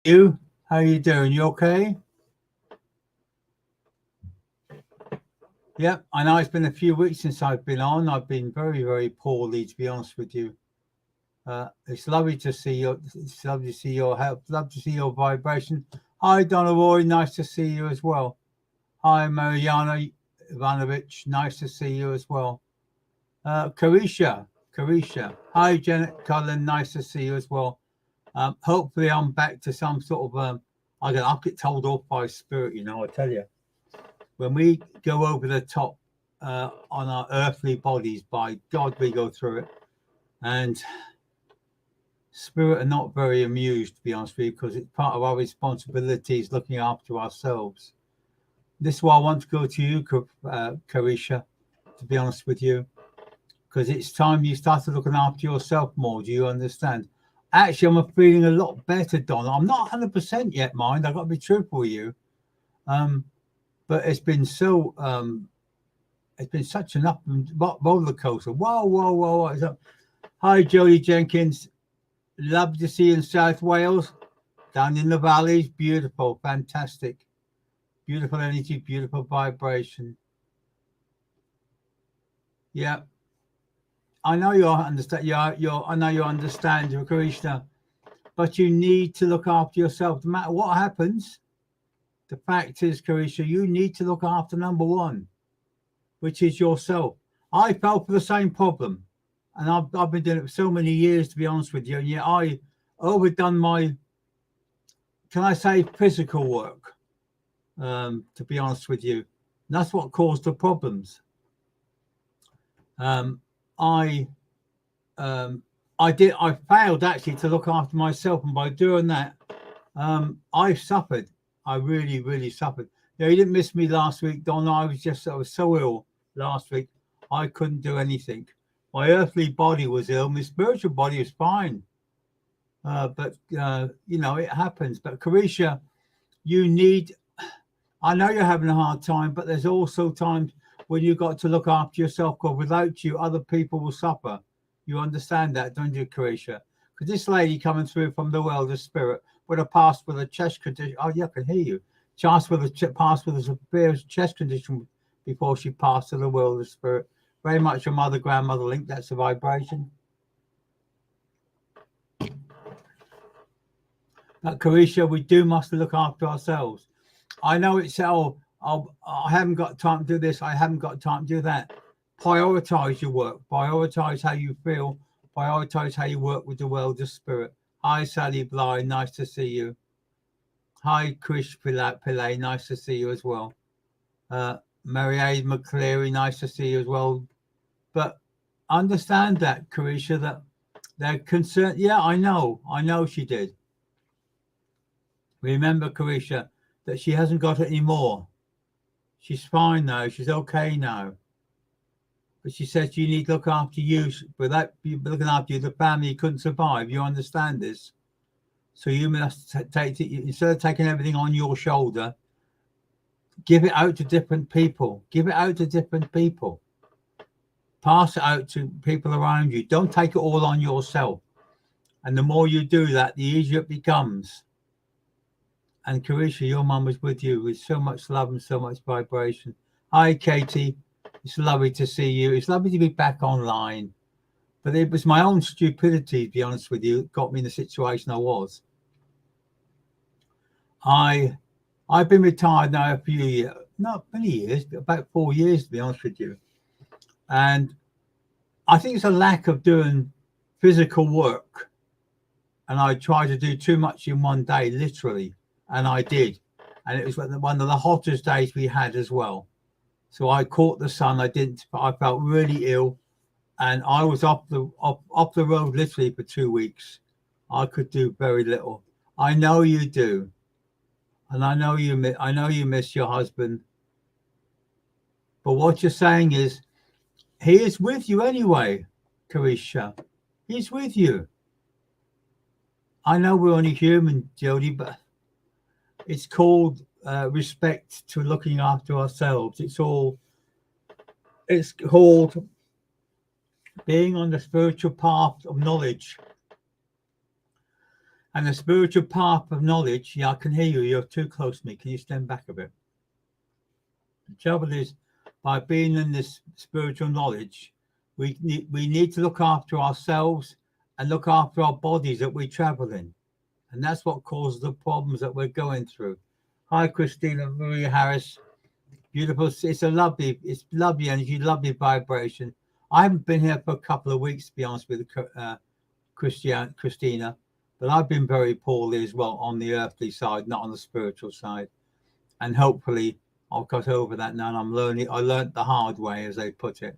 You, how you doing? You okay? Yep, I know it's been a few weeks since I've been on. I've been very, very poorly, to be honest with you. It's lovely to see you. It's lovely to see your health. Love to see your vibration. Hi, Donna Roy. Nice to see you as well. Hi, Mariana Ivanovic. Nice to see you as well. Carisha. Hi, Janet Cullen. Nice to see you as well. Hopefully, I'm back to some sort of. I'll get told off by spirit. I tell you. When we go over the top on our earthly bodies, by God, we go through it. And spirit are not very amused, to be honest with you, because it's part of our responsibilities looking after ourselves. This is why I want to go to you, Carisha, to be honest with you, because it's time you started looking after yourself more. Do you understand? Actually, I'm feeling a lot better, Donna. I'm not 100% yet, mind. I've got to be truthful with you. But it's been such an up and roller coaster. Whoa. Hi, Jodie Jenkins. Love to see you in South Wales, down in the valleys. Beautiful, fantastic. Beautiful energy, beautiful vibration. Yeah. I know you understand. I know you understand, Krishna, but you need to look after yourself. No matter what happens, the fact is, Carisha, you need to look after number one, which is yourself. I fell for the same problem, and I've been doing it for so many years, to be honest with you. And yet I overdone my, can I say, physical work, to be honest with you. And that's what caused the problems. I failed actually to look after myself, and by doing that, I suffered. I really, really suffered. You didn't miss me last week, Don. I was so ill last week. I couldn't do anything. My earthly body was ill. My spiritual body was fine. But it happens. But Carisha, I know you're having a hard time, but there's also times when you've got to look after yourself, because without you, other people will suffer. You understand that, don't you, Carisha? Because this lady coming through from the world of spirit with a past with a chest condition. Oh, yeah, I can hear you. Past with a severe chest condition before she passed to the world of spirit. Very much your mother, grandmother link. That's a vibration. But Carisha, we must look after ourselves. I know it's I haven't got time to do this. I haven't got time to do that. Prioritize your work. Prioritize how you feel. Prioritize how you work with the world of spirit. Hi, Sally Bly. Nice to see you. Hi, Krish Pillay. Nice to see you as well. Mary-Aid McCleary. Nice to see you as well. But understand that, Carisha, that they're concerned. Yeah, I know she did. Remember, Carisha, that she hasn't got it anymore. She's fine now. She's okay now. But she says you need to look after you. Without looking after you, the family couldn't survive. You understand this? So you must take it, instead of taking everything on your shoulder, give it out to different people. Give it out to different people. Pass it out to people around you. Don't take it all on yourself. And the more you do that, the easier it becomes. And Carisha, your mum was with you with so much love and so much vibration. Hi, Katie. It's lovely to see you. It's lovely to be back online. But it was my own stupidity, to be honest with you, that got me in the situation I was. I've been retired now a few years, not many years, but about 4 years, to be honest with you. And I think it's a lack of doing physical work. And I tried to do too much in one day, literally. And I did. And it was one of the hottest days we had as well. So I caught the sun. I felt really ill. And I was off the road literally for 2 weeks. I could do very little. I know you do. And I know you miss your husband. But what you're saying is, he is with you anyway, Carisha. He's with you. I know we're only human, Jodie, but it's called respect to looking after ourselves. It's called being on the spiritual path of knowledge. And the spiritual path of knowledge, yeah, I can hear you. You're too close to me. Can you stand back a bit? The trouble is, by being in this spiritual knowledge, we need to look after ourselves and look after our bodies that we travel in. And that's what causes the problems that we're going through. Hi, Christina Maria Harris. Beautiful. It's lovely energy, lovely vibration. I haven't been here for a couple of weeks, to be honest with Christina, but I've been very poorly as well on the earthly side, not on the spiritual side. And hopefully I've got over that now, and I learned the hard way, as they put it.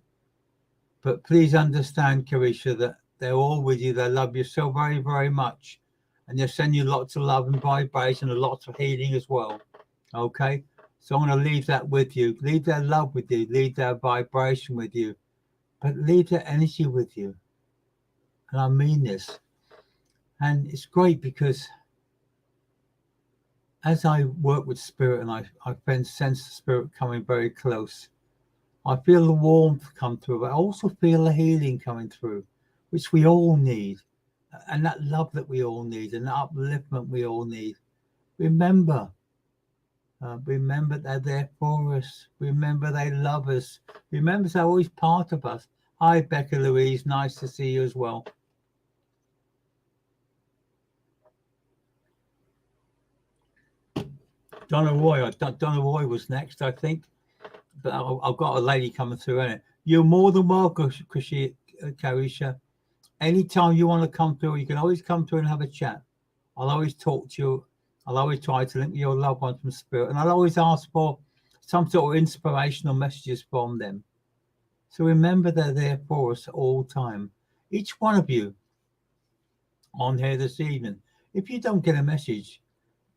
But please understand, Carisha, that they're all with you. They love you so very, very much. And they send you lots of love and vibration and lots of healing as well. Okay? So I'm going to leave that with you. Leave their love with you. Leave their vibration with you. But leave their energy with you. And I mean this. And it's great because as I work with spirit and I sense the spirit coming very close, I feel the warmth come through. But I also feel the healing coming through, which we all need. And that love that we all need and that upliftment we all need. Remember they're there for us. Remember they love us. Remember they're always part of us. Hi, Becca Louise. Nice to see you as well. Donna Roy was next, I think. But I've got a lady coming through in it. You're more than welcome, Carisha. Anytime you want to come through, you can always come through and have a chat. I'll always talk to you. I'll always try to link your loved ones from spirit. And I'll always ask for some sort of inspirational messages from them. So remember they're there for us all the time. Each one of you on here this evening, if you don't get a message,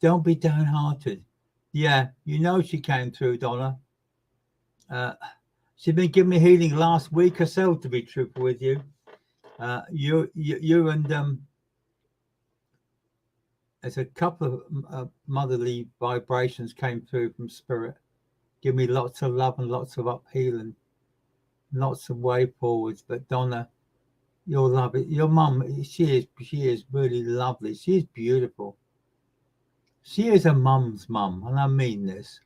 don't be downhearted. Yeah, you know she came through, Donna. She's been giving me healing last week or so, to be truthful with you. You and there's a couple of motherly vibrations came through from spirit. Give me lots of love and lots of uphealing, lots of way forwards. But Donna, you'll love it. Your mum, she is really lovely. She is beautiful. She is a mum's mum, and I mean this.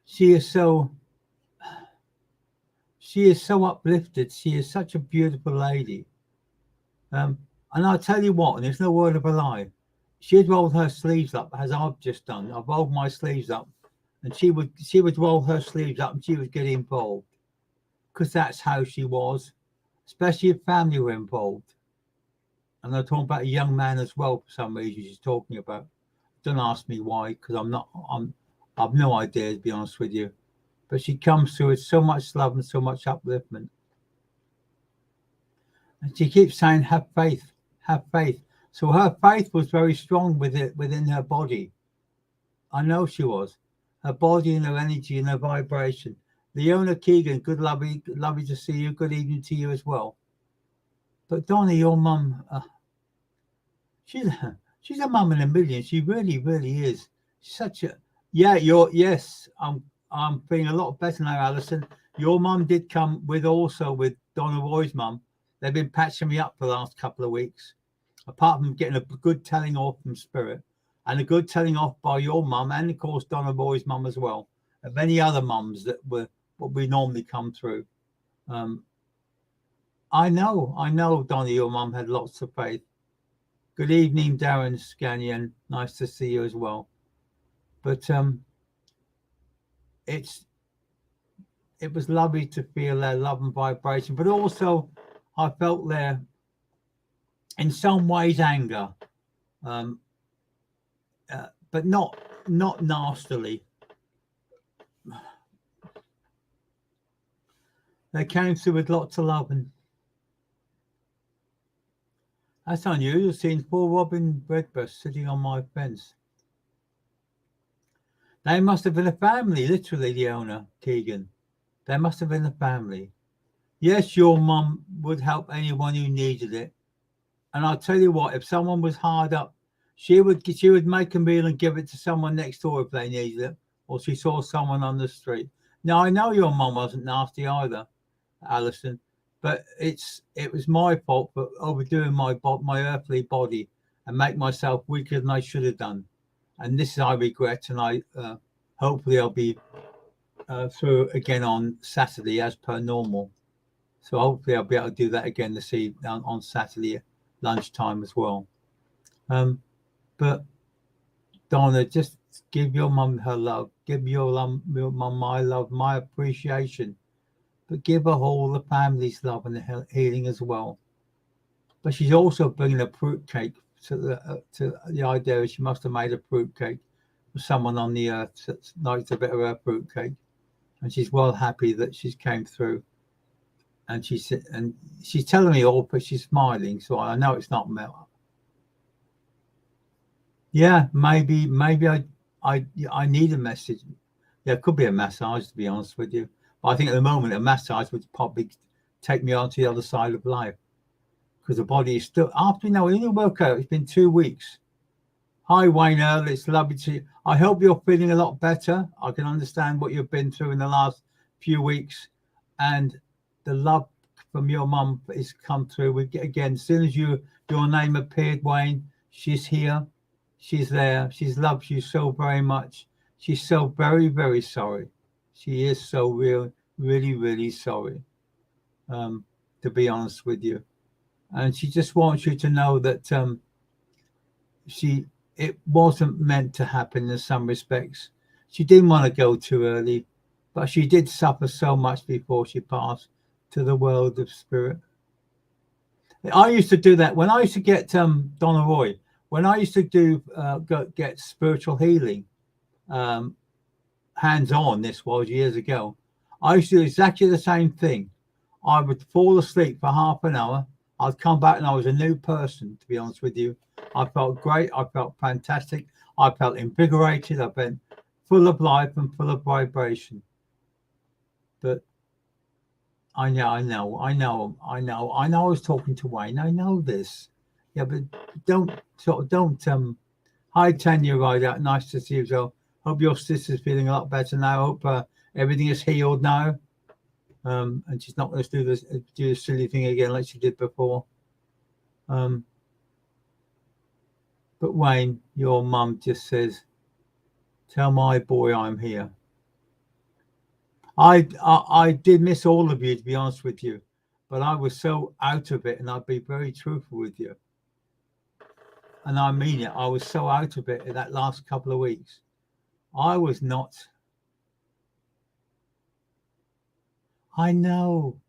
She is so uplifted. She is such a beautiful lady. And I'll tell you what, and there's no word of a lie, she'd roll her sleeves up as I've just done. I've rolled my sleeves up, and she would roll her sleeves up and she would get involved, because that's how she was, especially if family were involved. And I'm talking about a young man as well for some reason she's talking about. Don't ask me why, because I've no idea, to be honest with you. But she comes through with so much love and so much upliftment. And she keeps saying, have faith. Have faith. So her faith was very strong within her body. I know she was. Her body and her energy and her vibration. Leona Keegan, good lovely to see you. Good evening to you as well. But Donna, your mum, she's a mum in a million. She really, really is. She's such a yes. I'm feeling a lot better now, Alison. Your mum did come with Donna Roy's mum. They've been patching me up for the last couple of weeks, apart from getting a good telling off from spirit and a good telling off by your mum and, of course, Donna Roy's mum as well, and many other mums that were what we normally come through. I know, Donna, your mum had lots of faith. Good evening, Darren Scannion. Nice to see you as well. But it was lovely to feel their love and vibration, but also I felt their, in some ways, anger, but not nastily. They came through with lots of love, and that's unusual, seeing poor Robin Redbreast sitting on my fence. They must have been a family, literally, Leona Keegan. They must have been a family. Yes, your mum would help anyone who needed it. And I'll tell you what, if someone was hard up, she would make a meal and give it to someone next door if they needed it, or she saw someone on the street. Now, I know your mum wasn't nasty either, Alison, but it was my fault for overdoing my earthly body and make myself weaker than I should have done. And this is I regret, and I hopefully I'll be through again on Saturday as per normal. So hopefully I'll be able to do that again this evening on Saturday lunchtime as well. But Donna, just give your mum her love. Give your mum my love, my appreciation. But give her all the family's love and the healing as well. But she's also bringing a fruitcake to the idea she must have made a fruitcake for someone on the earth that likes a bit of her fruitcake. And she's well happy that she's came through. And she's telling me all, but she's smiling, so I know it's not Mel. Yeah, maybe I need a message. Yeah, it could be a massage, to be honest with you. But I think at the moment a massage would probably take me on to the other side of life, because the body is still after in a workout. It's been 2 weeks. Hi Wayne Earl, it's lovely to see you. I hope you're feeling a lot better. I can understand what you've been through in the last few weeks, and the love from your mum is come through. We get again as soon as your name appeared, Wayne. She's here, she's there. She loves you so very much. She's so very, very sorry. She is so really sorry. To be honest with you, and she just wants you to know that it wasn't meant to happen in some respects. She didn't want to go too early, but she did suffer so much before she passed to the world of spirit. I used to do that when I used to get Donna Roy. When I used to do get spiritual healing, hands-on. This was years ago. I used to do exactly the same thing. I would fall asleep for half an hour. I'd come back and I was a new person, to be honest with you. I felt great. I felt fantastic. I felt invigorated. I felt full of life and full of vibration. But I know. I was talking to Wayne. I know this. Yeah, but don't. Hi, Tanya, right out. Nice to see you, Joe. Hope your sister's feeling a lot better now. Hope everything is healed now. And she's not going to do this silly thing again like she did before. But Wayne, your mum just says, "Tell my boy I'm here." I did miss all of you, to be honest with you, but I was so out of it, and I'd be very truthful with you. And I mean it. I was so out of it in that last couple of weeks. I was not. I know.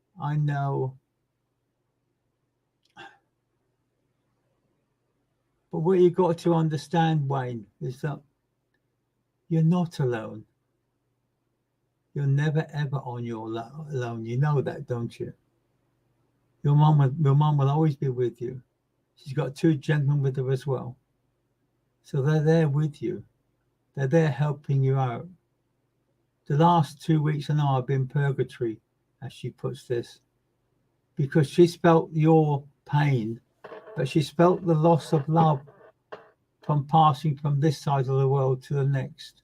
But what you've got to understand, Wayne, is that you're not alone. You're never, ever on your alone. You know that, don't you? Your mum will always be with you. She's got 2 gentlemen with her as well. So they're there with you. They're there helping you out. The last 2 weeks, I know I've been purgatory, as she puts this, because she's felt your pain, but she's felt the loss of love from passing from this side of the world to the next.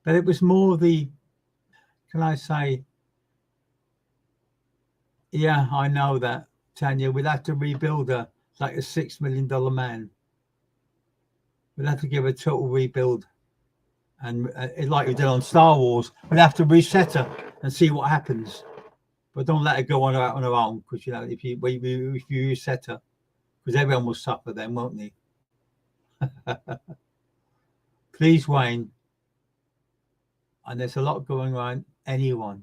But it was more can I say, yeah, I know that, Tanya. We'd have to rebuild her like a $6 million man. We'd have to give her a total rebuild. And like we did on Star Wars, we'd have to reset her and see what happens. But don't let her go on her own, because if you reset her, because everyone will suffer then, won't they? Please, Wayne. And there's a lot going on. Anyone.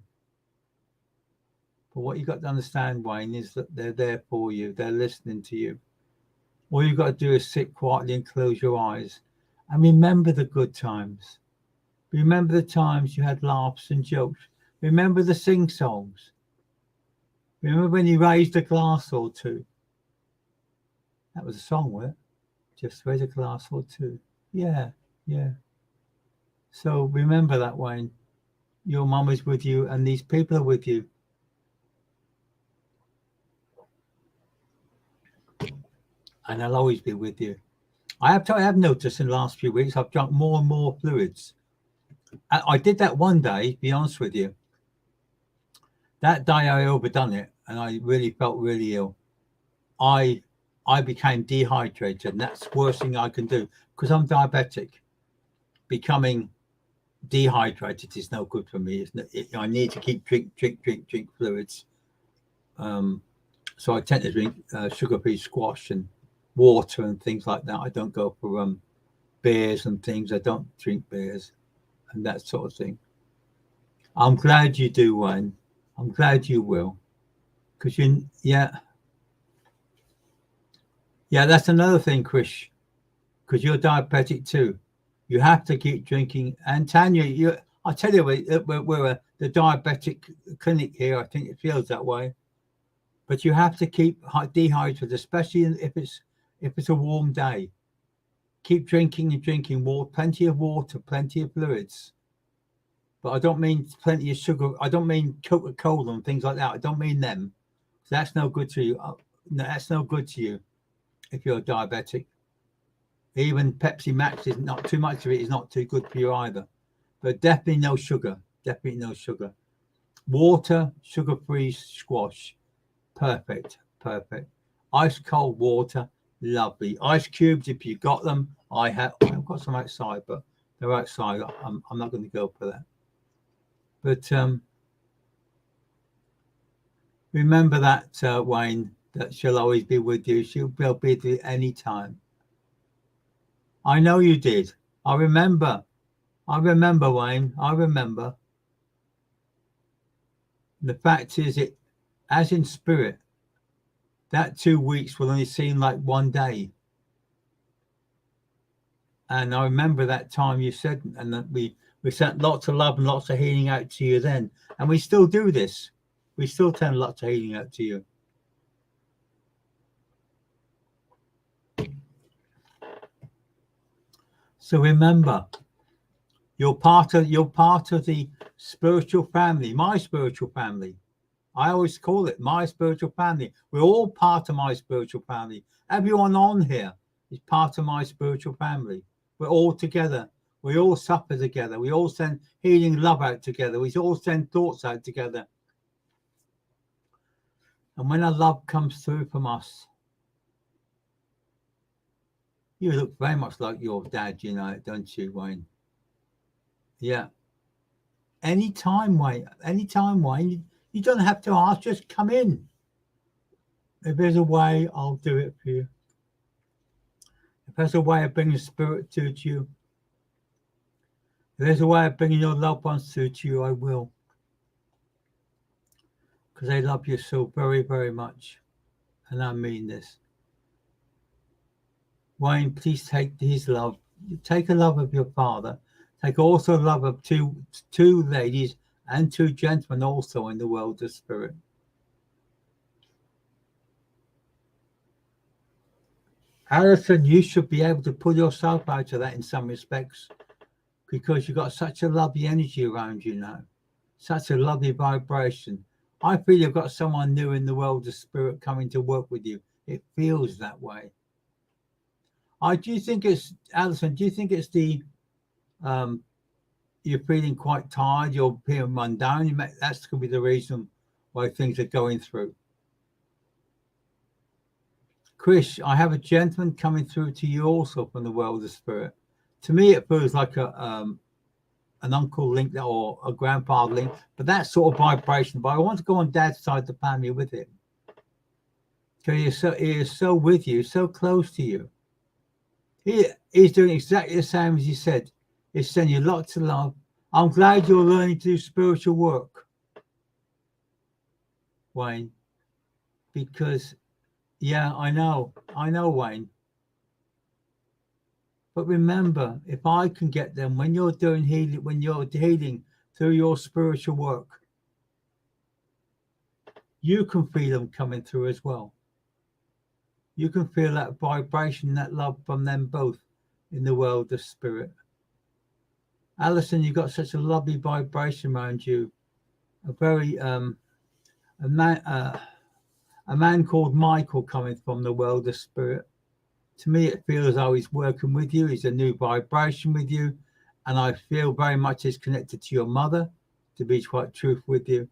But what you got to understand, Wayne, is that they're there for you. They're listening to you. All you've got to do is sit quietly and close your eyes and remember the good times. Remember the times you had laughs and jokes. Remember the sing-songs. Remember when you raised a glass or two. That was a song, wasn't it? Just raise a glass or two. Yeah. So remember that, Wayne. Your mum is with you and these people are with you. And I'll always be with you. I have noticed in the last few weeks I've drunk more and more fluids. I did that one day, to be honest with you. That day I overdone it and I really felt really ill. I I became dehydrated, and that's the worst thing I can do because I'm diabetic. Becoming dehydrated is no good for me. I need to keep drink fluids. So I tend to drink sugar-free squash and water and things like that. I don't go for beers and things. I don't drink beers and that sort of thing. I'm glad you do, Wayne. I'm glad you will, because yeah, that's another thing, Chris, because you're diabetic too. You have to keep drinking. And Tanya, I tell you, we're the diabetic clinic here. I think it feels that way. But you have to keep dehydrated, especially if it's a warm day. Keep drinking and drinking water, plenty of water, plenty of fluids. But I don't mean plenty of sugar. I don't mean Coca-Cola and things like that. I don't mean them. That's no good to you. That's no good to you if you're diabetic. Even Pepsi Max is not too much of it. Is not too good for you either. But definitely no sugar. Definitely no sugar. Water, sugar-free squash. Perfect. Ice cold water, lovely. Ice cubes, if you got them. I've got some outside, but they're outside. I'm not going to go for that. But remember that, Wayne, that she'll always be with you. She'll be with you any time. I know you did. I remember, Wayne. I remember. The fact is, as in spirit, that 2 weeks will only seem like one day. And I remember that time you said, and that we sent lots of love and lots of healing out to you then. And we still do this. We still send lots of healing out to you. So remember, you're part of the spiritual family, my spiritual family. I always call it my spiritual family. We're all part of my spiritual family. Everyone on here is part of my spiritual family. We're all together. We all suffer together. We all send healing love out together. We all send thoughts out together. And when our love comes through from us, you look very much like your dad, don't you, Wayne? Yeah. Anytime, Wayne. You don't have to ask, just come in. If there's a way, I'll do it for you. If there's a way of bringing spirit to you, if there's a way of bringing your loved ones to you, I will. Because they love you so very, very much. And I mean this. Wayne, please take his love. Take a love of your father. Take also love of two ladies and 2 gentlemen also in the world of spirit. Alison, you should be able to pull yourself out of that in some respects, because you've got such a lovely energy around you now, such a lovely vibration. I feel you've got someone new in the world of spirit coming to work with you. It feels that way. Do you think it's, Alison, do you think it's the, you're feeling quite tired, you're feeling run down? That's going to be the reason why things are going through. Chris, I have a gentleman coming through to you also from the world of spirit. To me, it feels like an uncle link or a grandfather link, but that sort of vibration. But I want to go on Dad's side of the family with him. Because he is so with you, so close to you. He's doing exactly the same as he said. He's sending you lots of love. I'm glad you're learning to do spiritual work, Wayne, because, yeah, I know, Wayne. But remember, if I can get them, when you're doing healing, when you're healing through your spiritual work, you can feel them coming through as well. You can feel that vibration, that love from them both in the world of spirit. Alison, you've got such a lovely vibration around you. A very a man called Michael coming from the world of spirit. To me, it feels as though he's working with you. He's a new vibration with you. And I feel very much he's connected to your mother, to be quite truthful with you.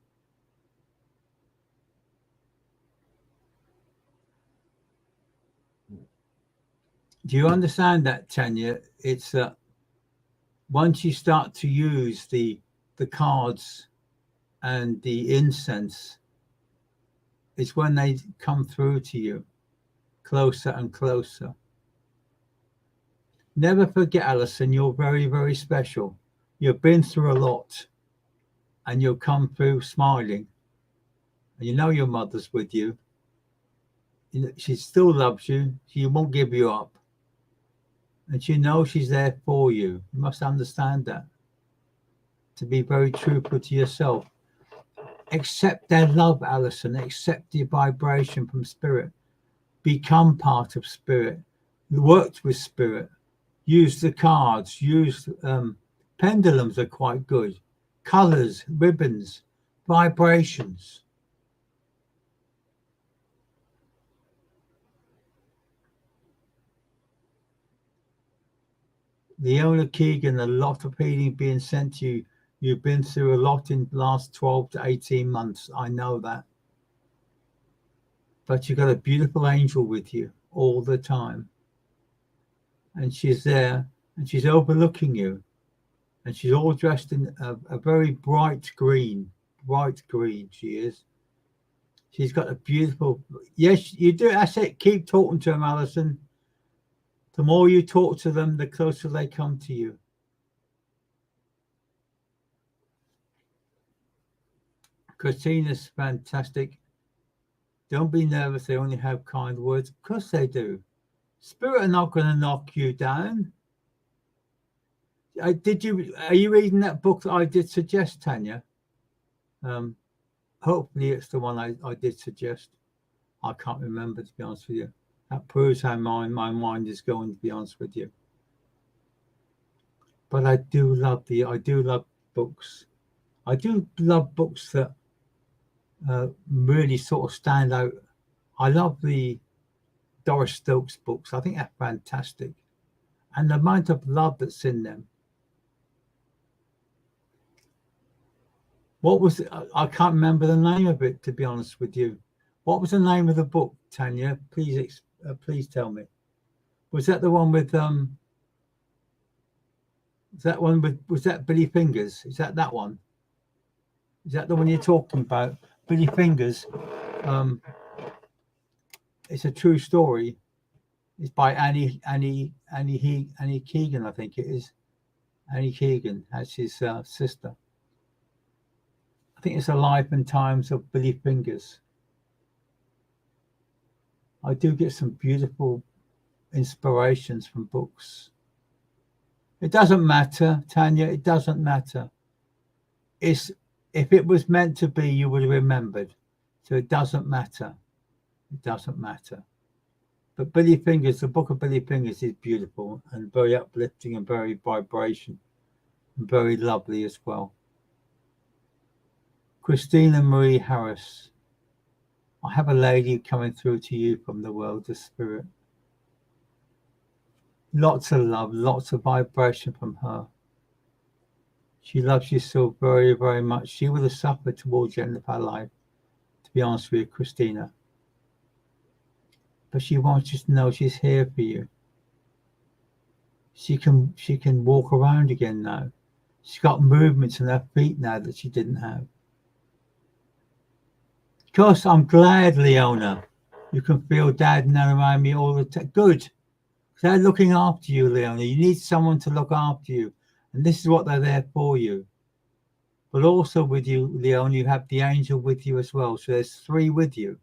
Do you understand that, Tanya? It's once you start to use the cards and the incense, it's when they come through to you closer and closer. Never forget, Alison, you're very, very special. You've been through a lot and you'll come through smiling. And you know your mother's with you. She still loves you. She won't give you up. And you know she's there for you. You must understand that. To be very truthful to yourself. Accept their love, Alison. Accept the vibration from spirit. Become part of spirit. Work with spirit. Use the cards. Use pendulums are quite good. Colors, ribbons, vibrations. Leona Keegan, a lot of healing being sent to you. You've been through a lot in the last 12 to 18 months. I know that. But you've got a beautiful angel with you all the time. And she's there and she's overlooking you. And she's all dressed in a very bright green she is. She's got a beautiful, yes, you do. That's it. Keep talking to them, Alison. The more you talk to them, the closer they come to you. Christina's fantastic. Don't be nervous. They only have kind words. Of course they do. Spirit are not going to knock you down. Are you reading that book that I did suggest, Tanya? Hopefully it's the one I did suggest. I can't remember, to be honest with you. That proves how my mind is going, to be honest with you. But I do love books. I do love books that really sort of stand out. I love the Doris Stokes books. I think they're fantastic. And the amount of love that's in them. What was it? I can't remember the name of it, to be honest with you. What was the name of the book, Tanya? Please tell me. Was that the one with was that Billy Fingers? Is that one? Is that the one you're talking about? Billy Fingers. It's a true story. It's by Annie Keegan, I think it is. Annie Keegan, that's his sister. I think it's A Life and Times of Billy Fingers. I do get some beautiful inspirations from books. It doesn't matter, Tanya. It doesn't matter. If it was meant to be, you would have remembered. So it doesn't matter. It doesn't matter. But Billy Fingers, the book of Billy Fingers is beautiful and very uplifting and very vibration and very lovely as well. Christina Marie Harris. I have a lady coming through to you from the world of spirit. Lots of love, lots of vibration from her. She loves you so very, very much. She would have suffered towards the end of her life, to be honest with you, Christina. But she wants you to know she's here for you. She can walk around again now. She's got movements in her feet now that she didn't have. Of course, I'm glad, Leona, you can feel Dad and Nan around me all the time. Good. They're looking after you, Leona. You need someone to look after you. And this is what they're there for you. But also with you, Leona, you have the angel with you as well. So there's 3 with you.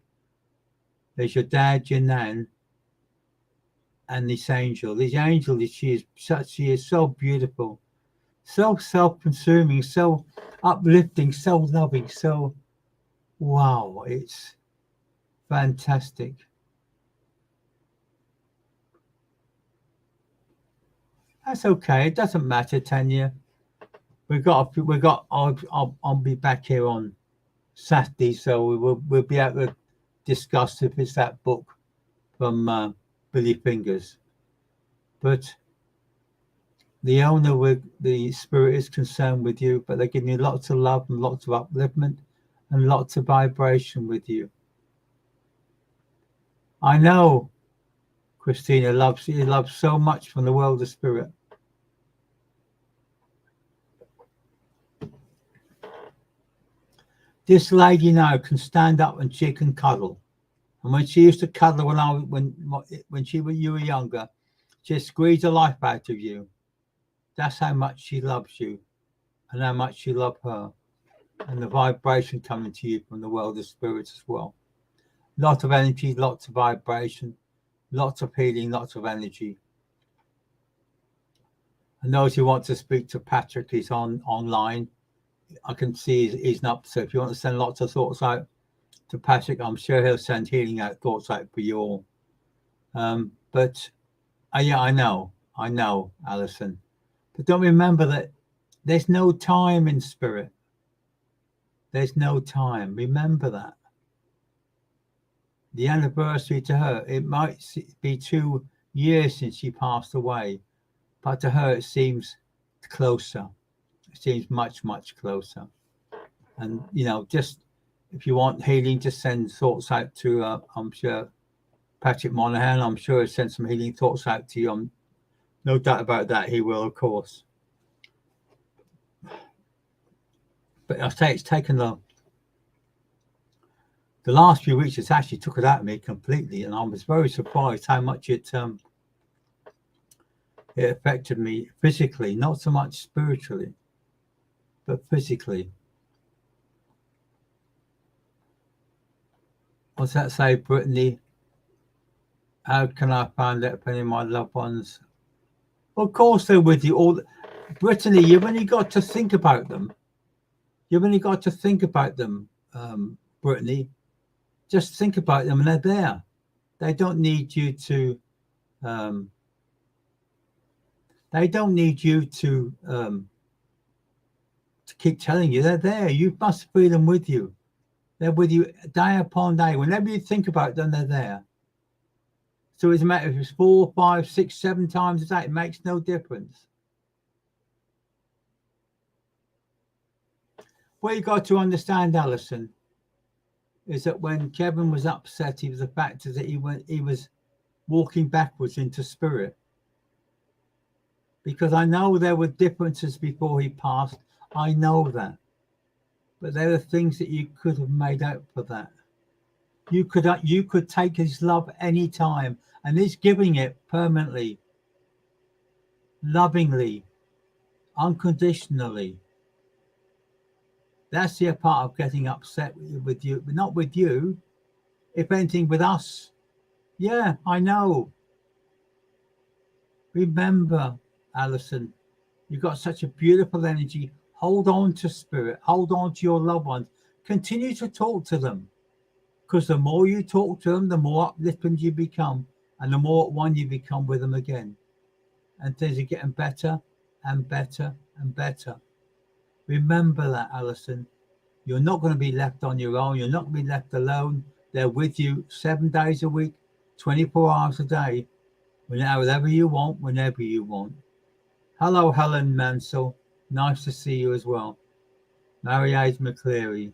There's your dad, your Nan, and this angel. This angel, she is so beautiful, so self-consuming, so uplifting, so loving, so wow, it's fantastic. That's okay. It doesn't matter, Tanya. I'll be back here on Saturday, so we'll be able to discuss if it's that book from Billy Fingers. But the owner with the spirit is concerned with you, but they're giving you lots of love and lots of upliftment and lots of vibration with you. I know, Christina loves you, loves so much from the world of spirit. This lady now can stand up and she can cuddle. And when she used to cuddle when you were younger, she squeezed the life out of you. That's how much she loves you and how much you love her. And the vibration coming to you from the world of spirits as well. Lots of energy, lots of vibration, lots of healing, lots of energy. And those who want to speak to Patrick, he's online. I can see he's not. So if you want to send lots of thoughts out to Patrick, I'm sure he'll send healing out thoughts out for you all. But yeah, I know, Alison. But don't remember that there's no time in spirit. There's no time. Remember that. The anniversary to her, it might be 2 years since she passed away, but to her it seems closer. It seems much, much closer. And, you know, just if you want healing, just send thoughts out to, I'm sure, Patrick Monahan. I'm sure he'll send some healing thoughts out to you. No doubt about that, he will, of course. But I say it's taken the last few weeks, it's actually took it out of me completely, and I was very surprised how much it affected me physically, not so much spiritually, but physically. What's that say, Brittany? How can I find out if any of my loved ones? Of course they're with you all. Brittany, you've only got to think about them. You've only got to think about them, Brittany. Just think about them and they're there. They don't need you to keep telling you. They're there. You must feel them with you. They're with you day upon day. Whenever you think about them, they're there. So it doesn't matter if it's 4, 5, 6, 7 times a day. It makes no difference. What you got to understand, Alison, is that when Kevin was upset, he was the fact that he was walking backwards into spirit. Because I know there were differences before he passed. I know that. But there are things that you could have made out for that. You could take his love any time, and he's giving it permanently, lovingly, unconditionally. That's the part of getting upset with you, but not with you. If anything, with us. Yeah, I know. Remember, Alison, you've got such a beautiful energy. Hold on to spirit. Hold on to your loved ones. Continue to talk to them. Because the more you talk to them, the more uplifting you become. And the more at one you become with them again. And things are getting better and better and better. Remember that, Alison. You're not going to be left on your own. You're not going to be left alone. They're with you 7 days a week, 24 hours a day, whenever you want, whenever you want. Hello, Helen Mansell. Nice to see you as well. Mary-Aid McCleary.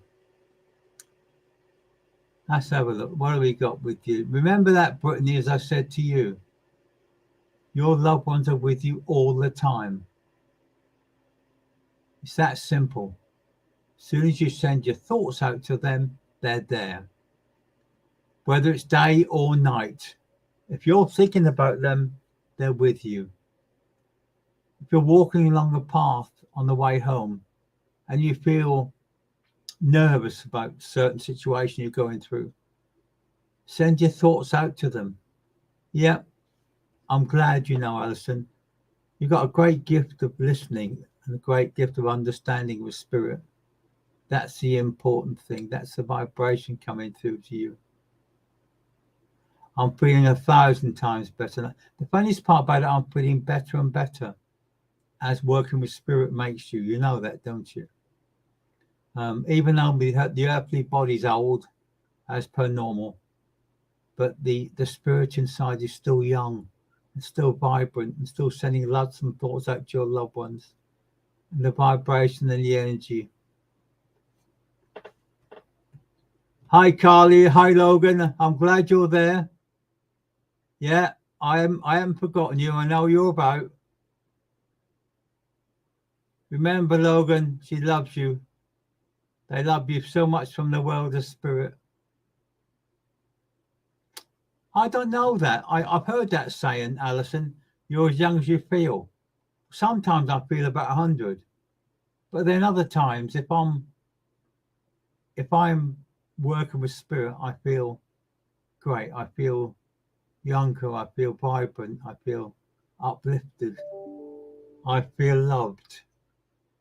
Let's have a look. What have we got with you? Remember that, Brittany, as I said to you, your loved ones are with you all the time. It's that simple. As soon as you send your thoughts out to them, they're there. Whether it's day or night. If you're thinking about them, they're with you. If you're walking along a path on the way home and you feel nervous about a certain situation you're going through, send your thoughts out to them. Yeah, I'm glad you know, Alison. You've got a great gift of listening and a great gift of understanding with spirit. That's the important thing. That's the vibration coming through to you. I'm feeling 1,000 times better. The funniest part about it, I'm feeling better and better as working with spirit makes you. You know that, don't you? Even though the earthly body's old, as per normal, but the spirit inside is still young and still vibrant and still sending lots and thoughts out to your loved ones. And the vibration and the energy. Hi, Carly. Hi, Logan. I'm glad you're there. Yeah, I haven't forgotten you. I know you're about. Remember, Logan, she loves you. They love you so much from the world of spirit. I don't know that. I've heard that saying, Alison, you're as young as you feel. Sometimes I feel about 100. But then other times, if I'm working with spirit, I feel great. I feel younger. I feel vibrant. I feel uplifted. I feel loved.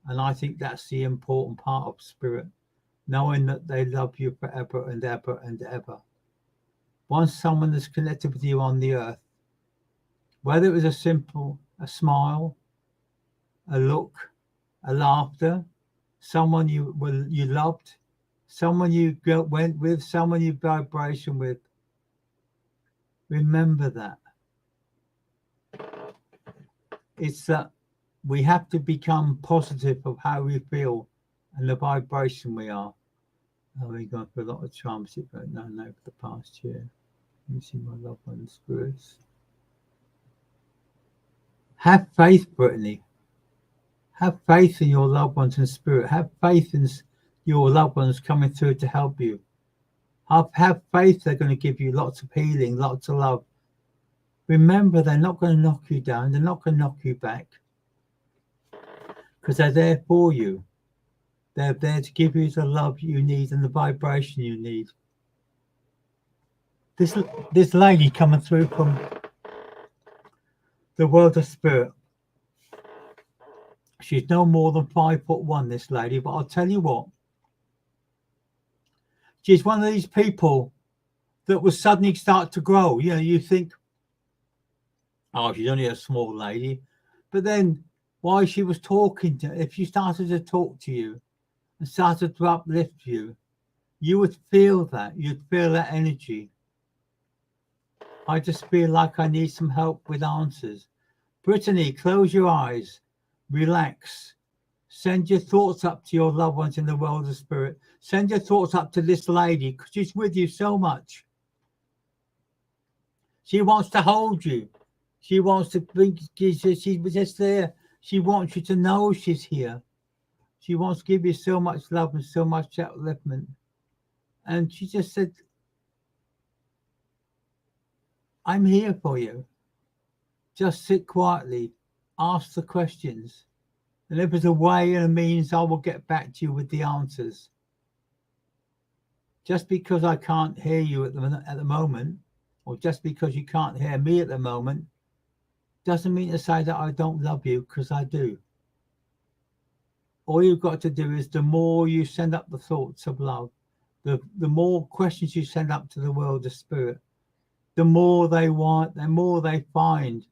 And I think that's the important part of spirit, knowing that they love you forever and ever and ever. Once someone is connected with you on the earth, whether it was a smile, a look, a laughter, someone you loved, someone you went with, someone you vibration with, remember that. It's that we have to become positive of how we feel and the vibration we are. We've gone for a lot of charms over the past year. Let me see my loved ones' spirits. Have faith, Brittany. Have faith in your loved ones in spirit. Have faith in your loved ones coming through to help you. Have faith they're going to give you lots of healing, lots of love. Remember, they're not going to knock you down. They're not going to knock you back. Because they're there for you. They're there to give you the love you need and the vibration you need. This lady coming through from the world of spirit. She's no more than 5'1", this lady, but I'll tell you what. She's one of these people that will suddenly start to grow. You know, you think, oh, she's only a small lady. But then while she was talking if she started to talk to you and started to uplift you, you would feel that. You'd feel that energy. I just feel like I need some help with answers. Brittany, close your eyes. Relax. Send your thoughts up to your loved ones in the world of spirit. Send your thoughts up to this lady because she's with you so much. She wants to hold you. She wants to bring, she's just there. She wants you to know she's here. She wants to give you so much love and so much upliftment. And she just said, I'm here for you. Just sit quietly. Ask the questions. And if there's a way and a means, I will get back to you with the answers. Just because I can't hear you at the moment, or just because you can't hear me at the moment, doesn't mean to say that I don't love you, because I do. All you've got to do is the more you send up the thoughts of love, the more questions you send up to the world of spirit, the more they want, the more they find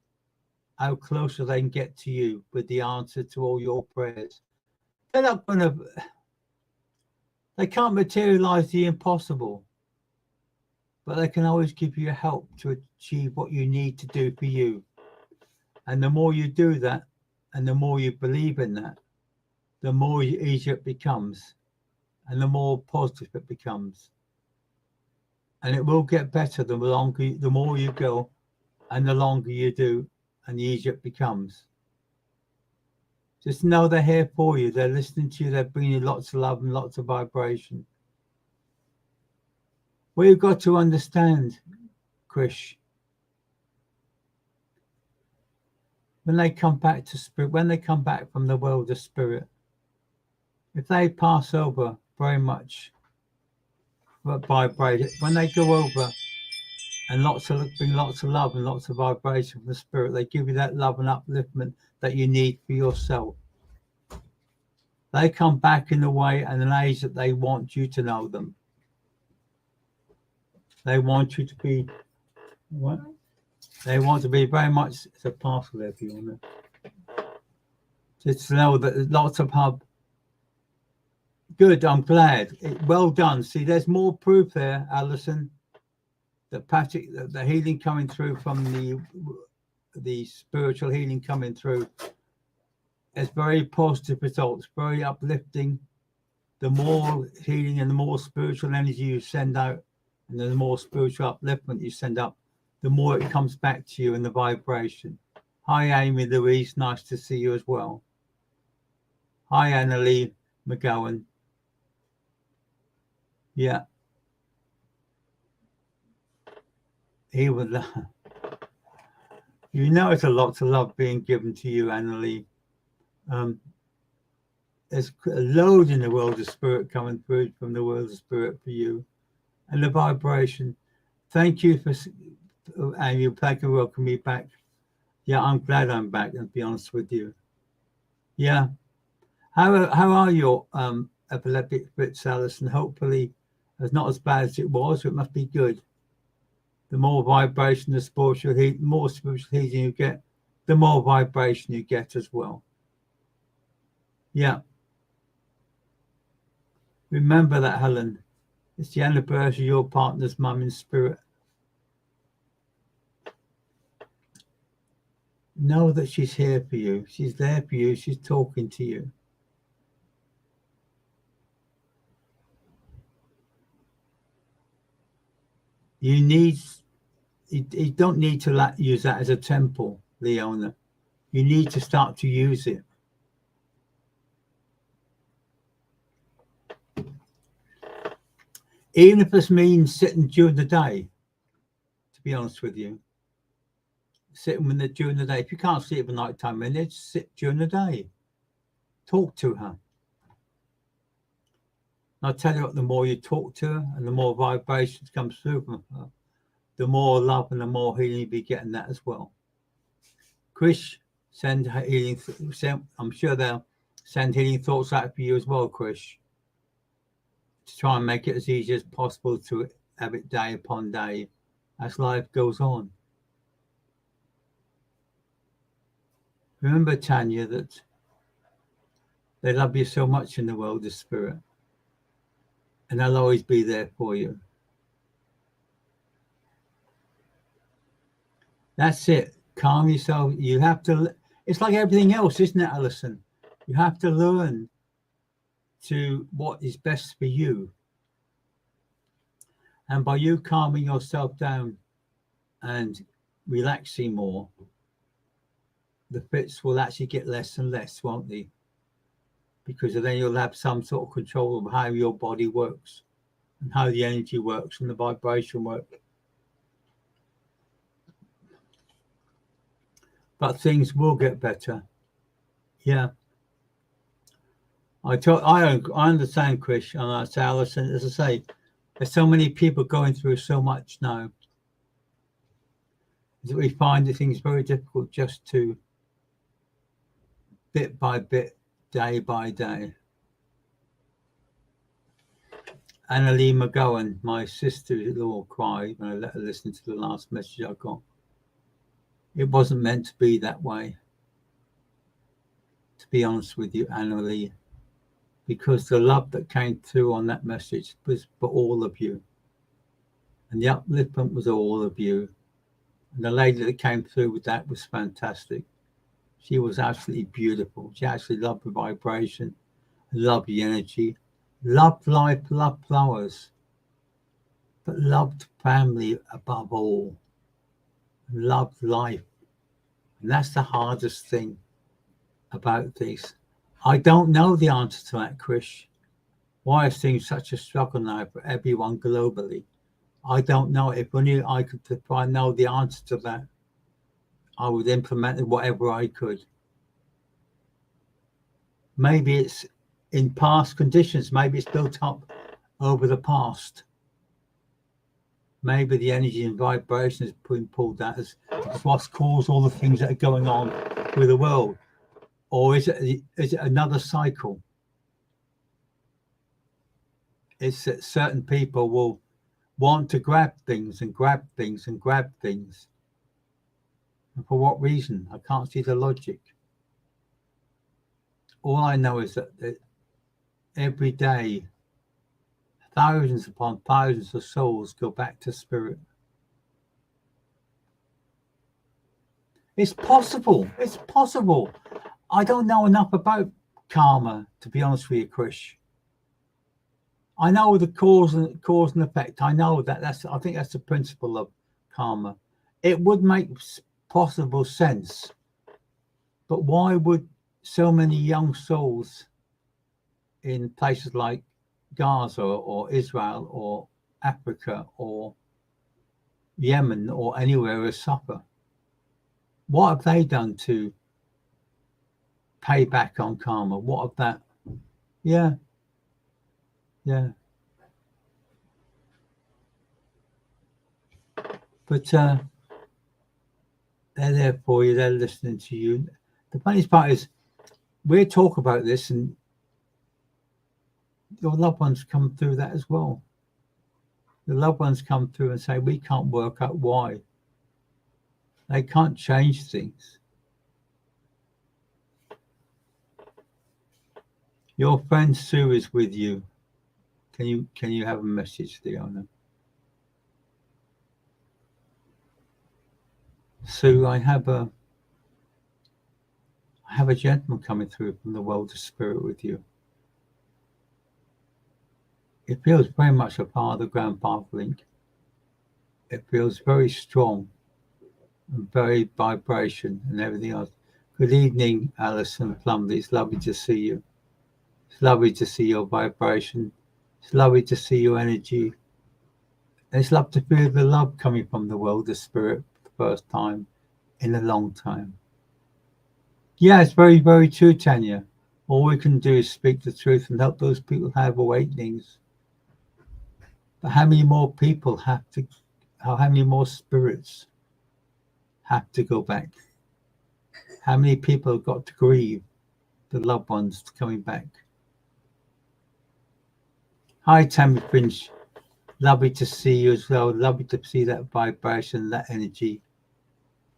how closer they can get to you with the answer to all your prayers. They're not going to, they can't materialize the impossible, but they can always give you help to achieve what you need to do for you. And the more you do that, and the more you believe in that, the more easier it becomes, and the more positive it becomes. And it will get better the more you go, and the longer you do, and the easier it becomes. Just know they're here for you. They're listening to you. They're bringing you lots of love and lots of vibration. What you've got to understand, Krish, when they come back to spirit, when they come back from the world of spirit, if they pass over very much vibration, when they go over and bring lots of love and lots of vibration from the spirit, they give you that love and upliftment that you need for yourself. They come back in the way and an age that they want you to know them. They want you to be what? They want to be very much. It's a parcel there if you want to. Just to know that there's lots of hub. Good, I'm glad. Well done. See, there's more proof there, Alison, that Patrick, the healing coming through from the spiritual healing coming through. It's very positive results, very uplifting. The more healing and the more spiritual energy you send out, and the more spiritual upliftment you send up, the more it comes back to you in the vibration. Hi, Amy Louise. Nice to see you as well. Hi, Annalie McGowan. Yeah. He would. You know, it's a lot of love being given to you, Annalie. There's a load in the world of spirit coming through from the world of spirit for you, and the vibration. Thank you for, and you thank you welcome me back. Yeah, I'm glad I'm back. To be honest with you. Yeah. How are your epileptic fits, Alison? Hopefully, it's not as bad as it was. It must be good. The more vibration, the spiritual heat, more spiritual heating you get, the more vibration you get as well. Yeah. Remember that, Helen. It's the anniversary of your partner's mum in spirit. Know that she's here for you. She's there for you. She's talking to you. You don't need to use that as a temple, Leona. You need to start to use it. Even if this means sitting during the day, to be honest with you. Sitting during the day. If you can't sleep at night time, then just sit during the day. Talk to her. I'll tell you what, the more you talk to her and the more vibrations comes through from her, the more love and the more healing you'll be getting that as well. Chris, send her healing. I'm sure they'll send healing thoughts out for you as well, Chris, to try and make it as easy as possible to have it day upon day as life goes on. Remember, Tanya, that they love you so much in the world of spirit, and they'll always be there for you. That's it. Calm yourself. You have to. It's like everything else, isn't it, Alison? You have to learn to what is best for you. And by you calming yourself down and relaxing more, the fits will actually get less and less, won't they? Because then you'll have some sort of control of how your body works and how the energy works and the vibration works. But things will get better. Yeah. I understand, Chris, and I say, Alison, as I say, there's so many people going through so much now that we find the things very difficult just to bit by bit, day by day. Annalie McGowan, my sister-in-law, cried when I let her listen to the last message I got. It wasn't meant to be that way, to be honest with you, Annalie, because the love that came through on that message was for all of you. And the upliftment was all of you. And the lady that came through with that was fantastic. She was absolutely beautiful. She actually loved the vibration, loved the energy, loved life, loved flowers, but loved family above all. Loved life. And that's the hardest thing about this. I don't know the answer to that, Chris. Why it seems such a struggle now for everyone globally. I don't know. If only I could find know the answer to that, I would implement whatever I could. Maybe it's in past conditions. Maybe it's built up over the past. Maybe the energy and vibration has been pulled out as what's caused all the things that are going on with the world. Or is it another cycle? It's that certain people will want to grab things and grab things and grab things. And for what reason? I can't see the logic. All I know is that every day, thousands upon thousands of souls go back to spirit. It's possible. It's possible. I don't know enough about karma, to be honest with you, Chris. I know the cause and effect. I know that I think that's the principle of karma. it would make possible sense, but why would so many young souls in places like Gaza or Israel or Africa or Yemen or anywhere suffer? What have they done to pay back on karma? What have that? Yeah. But they're there for you. They're listening to you. The funniest part is we talk about this and your loved ones come through that as well. The loved ones come through and say, we can't work out why. They can't change things. Your friend Sue is with you. Can you have a message, Leona? Sue, I have a gentleman coming through from the world of spirit with you. It feels very much a part of the Grand Path link. It feels very strong and very vibration and everything else. Good evening, Alison Plumley. It's lovely to see you. It's lovely to see your vibration. It's lovely to see your energy. And it's lovely to feel the love coming from the world of spirit for the first time in a long time. Yeah, it's very, very true, Tanya. All we can do is speak the truth and help those people have awakenings. But how many more people how many more spirits have to go back? How many people have got to grieve the loved ones coming back? Hi, Tammy Finch. Lovely to see you as well. Lovely to see that vibration, that energy,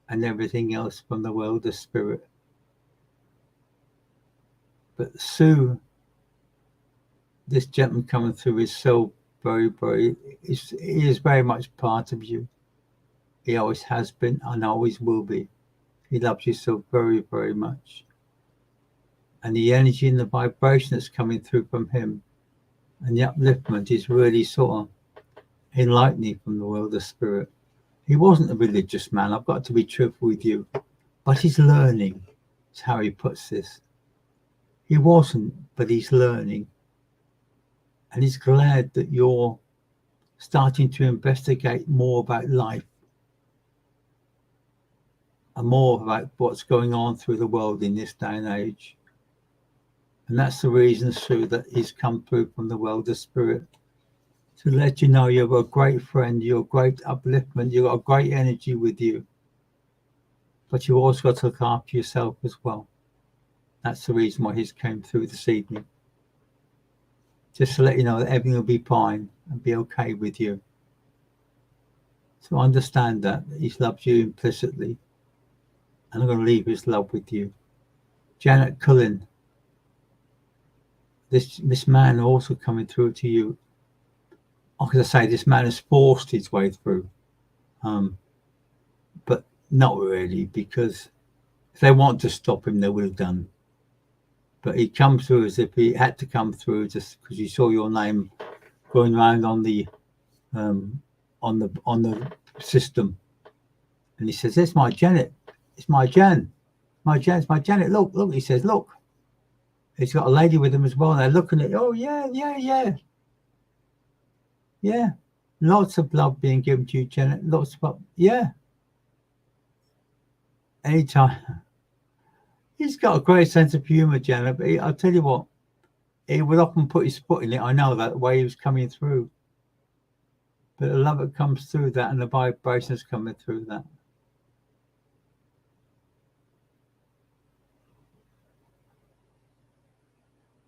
and everything else from the world of spirit. But Sue, this gentleman coming through is so very, very, he is very much part of you. He always has been and always will be. He loves you so very, very much. And the energy and the vibration that's coming through from him and the upliftment is really sort of enlightening from the world of spirit. He wasn't a religious man, I've got to be truthful with you, but he's learning, is how he puts this. He wasn't, but he's learning. And he's glad that you're starting to investigate more about life and more about what's going on through the world in this day and age. And that's the reason, Sue, that he's come through from the world of spirit to let you know you're a great friend, you're a great upliftment, you've got a great energy with you. But you've also got to look after yourself as well. That's the reason why he's came through this evening. Just to let you know that everything will be fine and be okay with you. So understand that he's loved you implicitly. And I'm going to leave his love with you. Janet Cullen, this man also coming through to you. Like I say, this man has forced his way through. But not really, because if they want to stop him, they would have done. But he comes through as if he had to come through just because you saw your name going around on the system. And he says, "It's my Janet. It's my Jan. It's my Janet. Look." He says, "Look." He's got a lady with him as well. And they're looking at, oh yeah. Lots of love being given to you, Janet. Lots of love. Yeah. Anytime. He's got a great sense of humor, Janet. But I'll tell you what, he would often put his foot in it. I know that the way he was coming through. But the love that comes through that and the vibrations coming through that.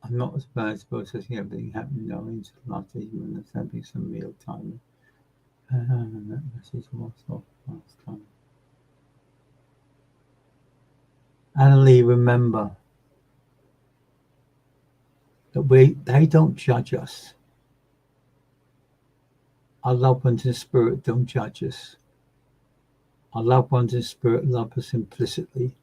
I'm not as bad as processing everything happening now into the last 8 minutes, having some real time. That message was off last time. Annalie, remember that they don't judge us. Our loved ones in spirit don't judge us. Our loved ones in spirit love us implicitly.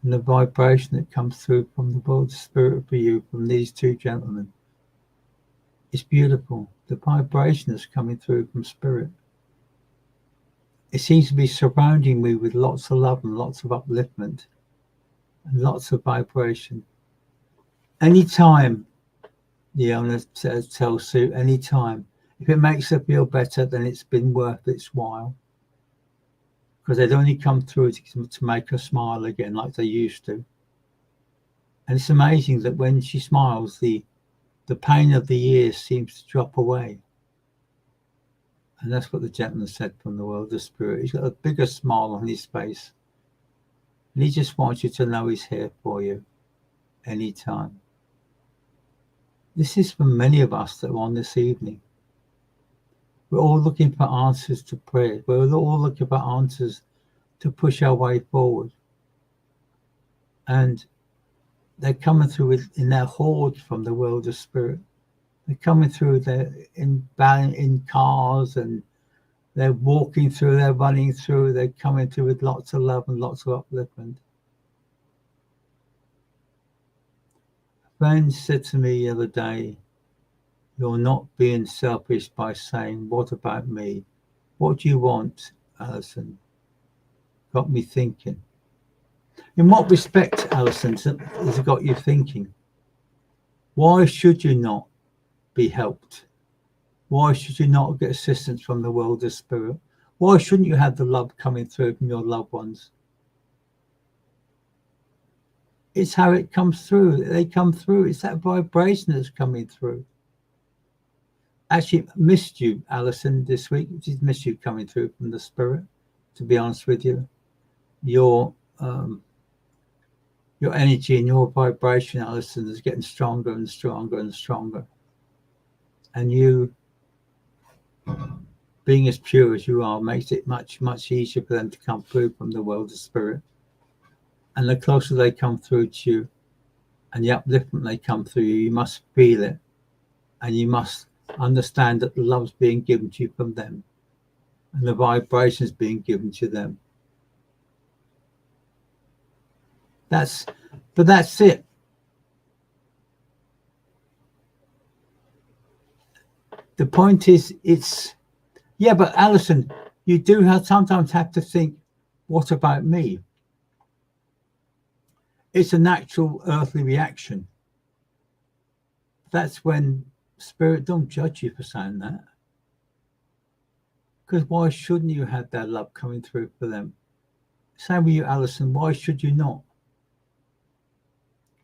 And the vibration that comes through from the world of spirit for you, from these two gentlemen, is beautiful. The vibration that's coming through from spirit. it seems to be surrounding me with lots of love and lots of upliftment and lots of vibration. Anytime, the owner tells Sue, anytime. If it makes her feel better, then it's been worth its while. Because they'd only come through to make her smile again like they used to. And it's amazing that when she smiles, the pain of the years seems to drop away. And that's what the gentleman said from the world of spirit. He's got a bigger smile on his face. And he just wants you to know he's here for you anytime. This is for many of us that are on this evening. We're all looking for answers to prayer. We're all looking for answers to push our way forward. And they're coming through in their horde from the world of spirit. They're coming through in cars, and they're walking through, they're running through, they're coming through with lots of love and lots of upliftment. A friend said to me the other day, "You're not being selfish by saying, 'What about me?' What do you want, Alison?" Got me thinking. In what respect, Alison, has it got you thinking? Why should you not be helped? Why should you not get assistance from the world of spirit? Why shouldn't you have the love coming through from your loved ones? It's how it comes through. They come through. It's that vibration that's coming through. Actually, missed you, Alison, this week. Just missed you coming through from the spirit, to be honest with you. Your energy and your vibration, Alison, is getting stronger and stronger and stronger. And you, being as pure as you are, makes it much, much easier for them to come through from the world of spirit. And the closer they come through to you and the upliftment they come through you, you must feel it. And you must understand that the love's being given to you from them. And the vibration's being given to them. That's it. The point is, but Alison, you do sometimes have to think, what about me? It's a natural earthly reaction. That's when spirit don't judge you for saying that. Because why shouldn't you have that love coming through for them? Same with you, Alison, why should you not?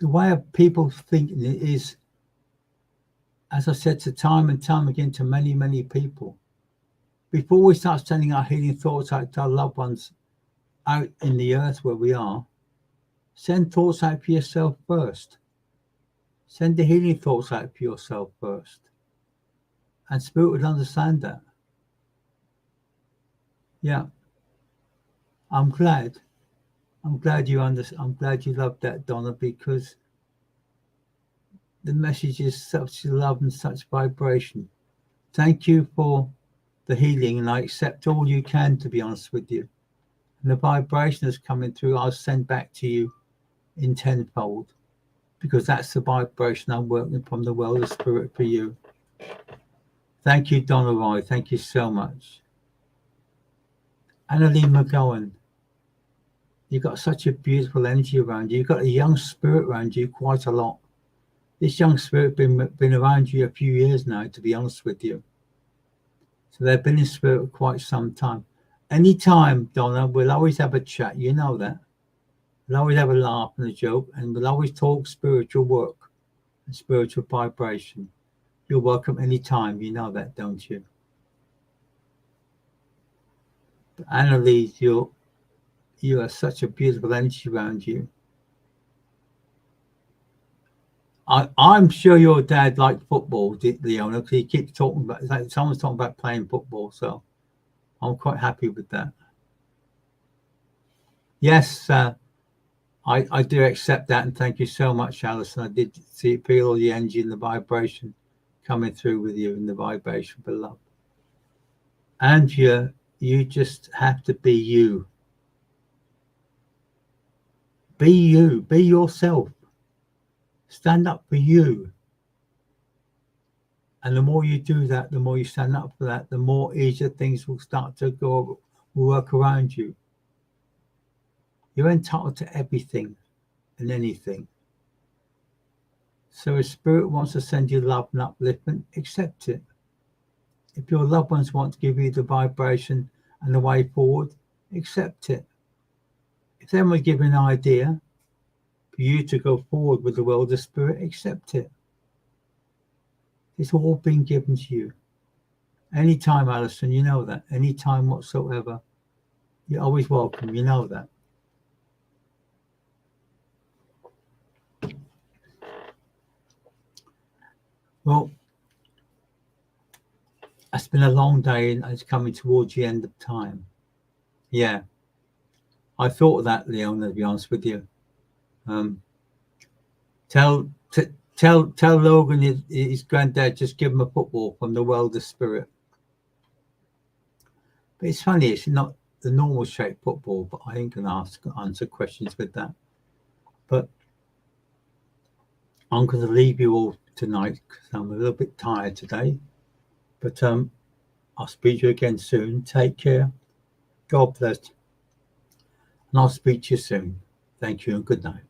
The way of people thinking is, as I said to time and time again to many, many people, before we start sending our healing thoughts out to our loved ones out in the earth where we are, send thoughts out for yourself first. Send the healing thoughts out for yourself first. And spirit would understand that. Yeah. I'm glad you understand. I'm glad you loved that, Donna, because the message is such love and such vibration. Thank you for the healing, and I accept all you can, to be honest with you. And the vibration that's coming through, I'll send back to you in tenfold, because that's the vibration I'm working from the world of spirit for you. Thank you, Donna Roy. Thank you so much. Annalie McGowan, you've got such a beautiful energy around you. You've got a young spirit around you quite a lot. This young spirit been around you a few years now, to be honest with you. So they've been in spirit for quite some time. Anytime, Donna, we'll always have a chat. You know that. We'll always have a laugh and a joke, and we'll always talk spiritual work and spiritual vibration. You're welcome anytime. You know that, don't you? But Annalise, you have such a beautiful energy around you. I'm sure your dad liked football, Leona, because he keeps talking about, it's like someone's talking about playing football, so I'm quite happy with that. Yes, I do accept that, and thank you so much, Alison. I did feel all the energy and the vibration coming through with you, and the vibration for love. And you just have to be you. Be you. Be yourself. Stand up for you. And the more you do that, the more you stand up for that, the more easier things will start to go will work around you. You're entitled to everything and anything. So if Spirit wants to send you love and upliftment, accept it. If your loved ones want to give you the vibration and the way forward, accept it. If they want to give you an idea for you to go forward with the world of Spirit, accept it. It's all been given to you. Anytime, Alison, you know that. Anytime whatsoever. You're always welcome, you know that. Well, it's been a long day and it's coming towards the end of time. Yeah. I thought of that, Leona, to be honest with you. Tell Logan his granddad just give him a football from the world of Spirit. But it's funny, it's not the normal shaped football, but I ain't gonna answer questions with that. But I'm gonna leave you all tonight because I'm a little bit tired today. But I'll speak to you again soon. Take care. God bless. And I'll speak to you soon. Thank you and good night.